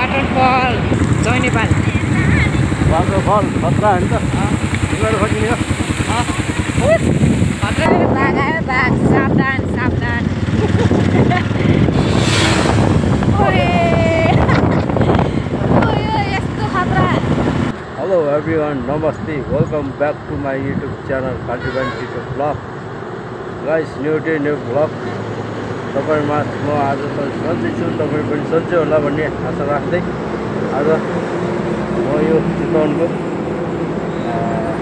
Waterfall जय Nepal waterfall खतरा हो नि त तिमीहरू खोज्ने हो खतरा बाघ आयो बाघ सावधान सावधान यस्तो खतरा हेलो एभ्रिवान नमस्ते welcome back to my YouTube channel कान्ट्रीबाइन YouTube vlog guys new day new vlog तपाईहरुमा म आज त सन्चै छु तपाईहरु पनि सन्चै होला भन्ने आशा राख्दै आज म यो चितवनको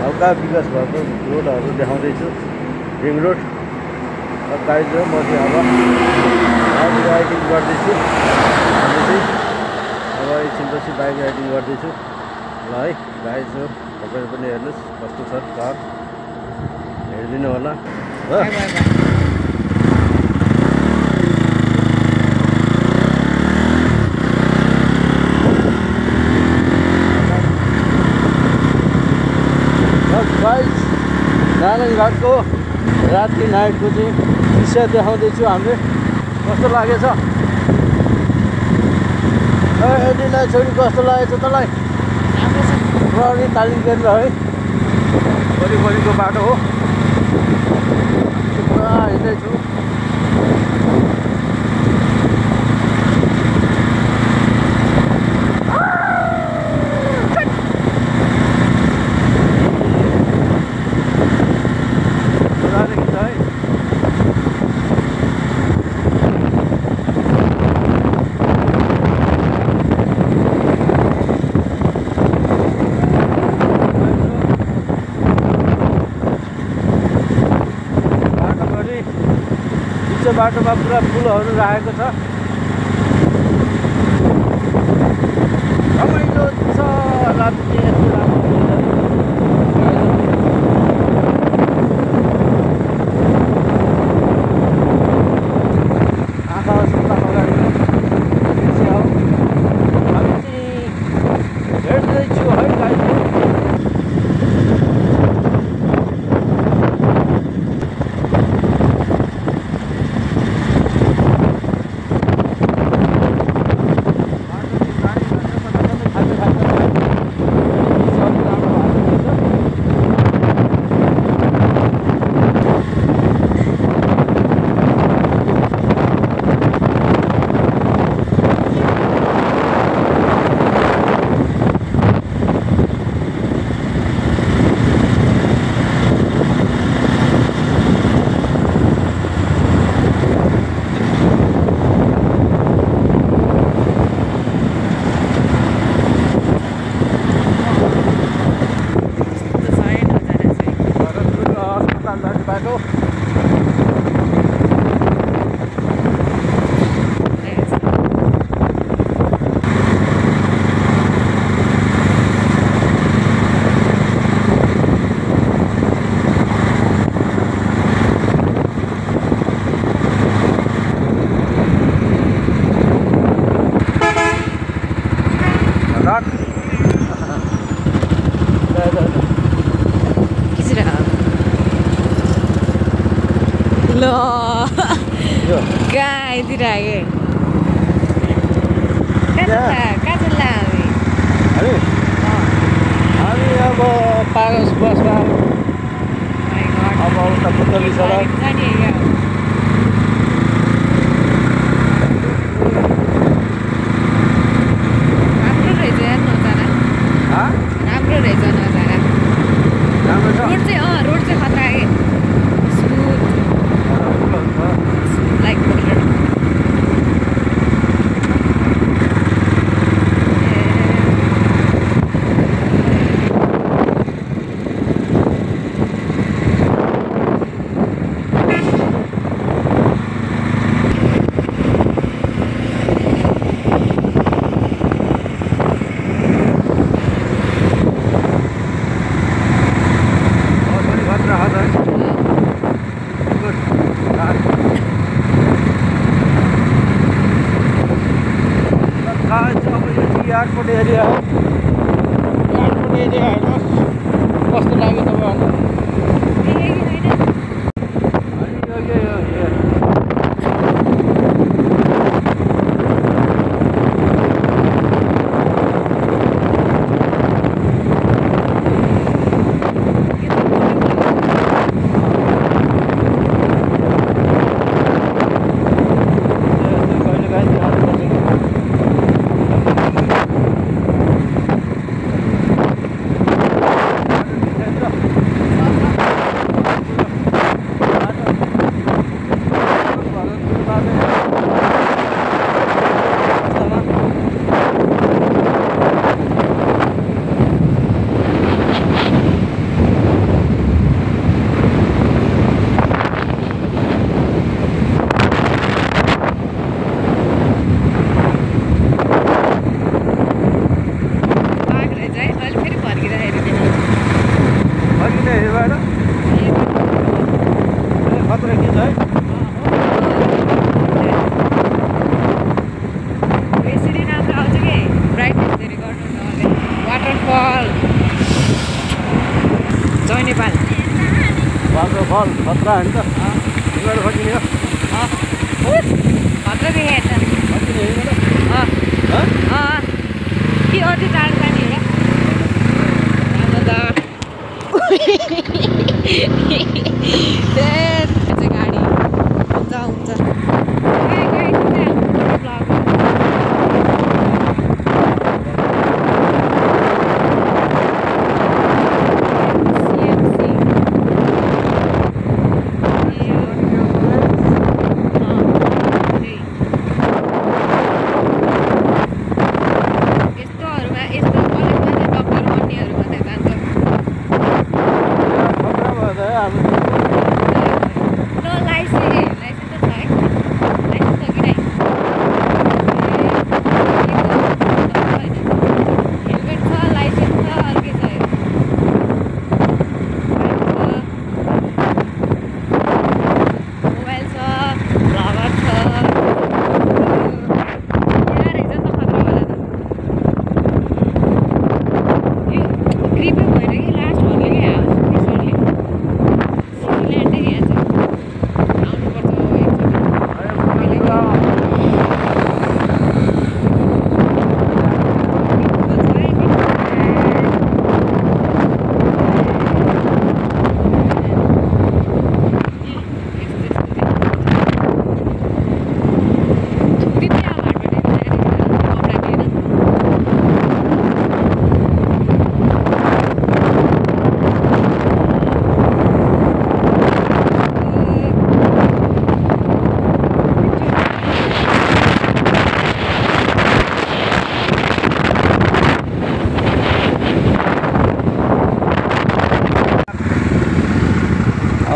हल्का विकास भएको रोडहरू देखाउँदैछु रिङ रोड गाइज हो म चाहिँ अब राइडिङ गर्दैछु अब एकछिनपछि बाइक राइडिङ गर्दैछु ल है गाइज हो तपाईहरु पनि हेर्नुस् कस्तो छ घर हेरिदिनु होला ल गाइस नारायणघाटको राति नाइटको चाहिँ दृश्य देखाउँदैछु हामीले कस्तो लागेछ एडिना छोरी कस्तो लागेछ तँलाई प्रहरी तालिम केन्द्र है वरिपरिको बाटो हो पुरा हिँड्दैछु बाटोमा पुरा फुलहरू राखेको छ रमाइलो छ राति यस्तो राम्रो आँखा सुत्ता अगाडि दृश्य हो हामी चाहिँ हेर्दैछु है गाइस लो कहाँ यति राखे कहाँ चल्ला हामी अब पागस बसमा अब उता पुतली सडक राम्रो रहेछ नजारा रोड चाहिँ खतरा like butter. एयरपोर्ट एरिया हो एयरपोर्ट एरिया हेर्नुहोस् कस्तो लाग्यो तपाईँहरूलाई फल खतरा हो नि त हिँडेर फर्किने हो खतरा देखेको कि अति टाढो जाने एउटा गाडी हुन्छ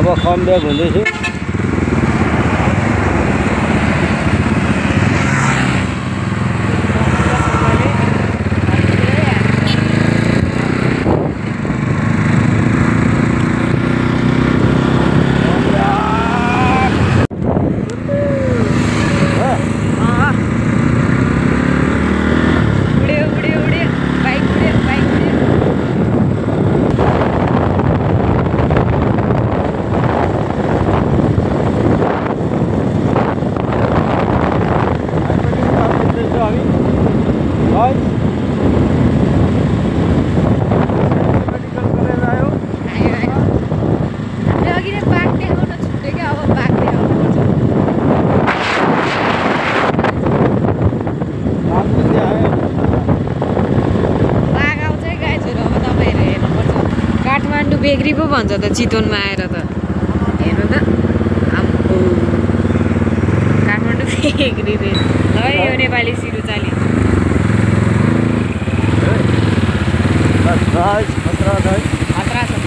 अब कम ब्याक हुँदैछु बेग्री पो भन्छ त चितवनमा आएर त हेर्नु त आम्बो काठमाडौँ बेग्री रे ल यो नेपाली सिरुचाली खतरा छ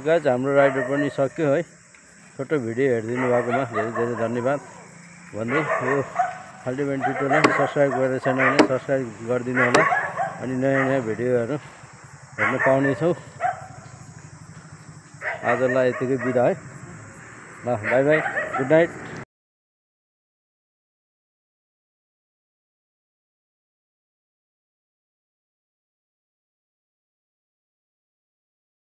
गाइज हाम्रो राइडर पनि सक्यो है। छोटो भिडियो हेरिदिनु भएकोमा धेरै धेरै धन्यवाद भन्दै यो अल्टिमेट टिटोलाई सब्सक्राइब गरेर छैन भने सब्सक्राइब गरिदिनु होला अनि नयाँ नयाँ भिडियोहरू हेर्न पाउनेछौँ। आजलाई यतिकै बिदा है। ल बाई बाई, गुड नाइट।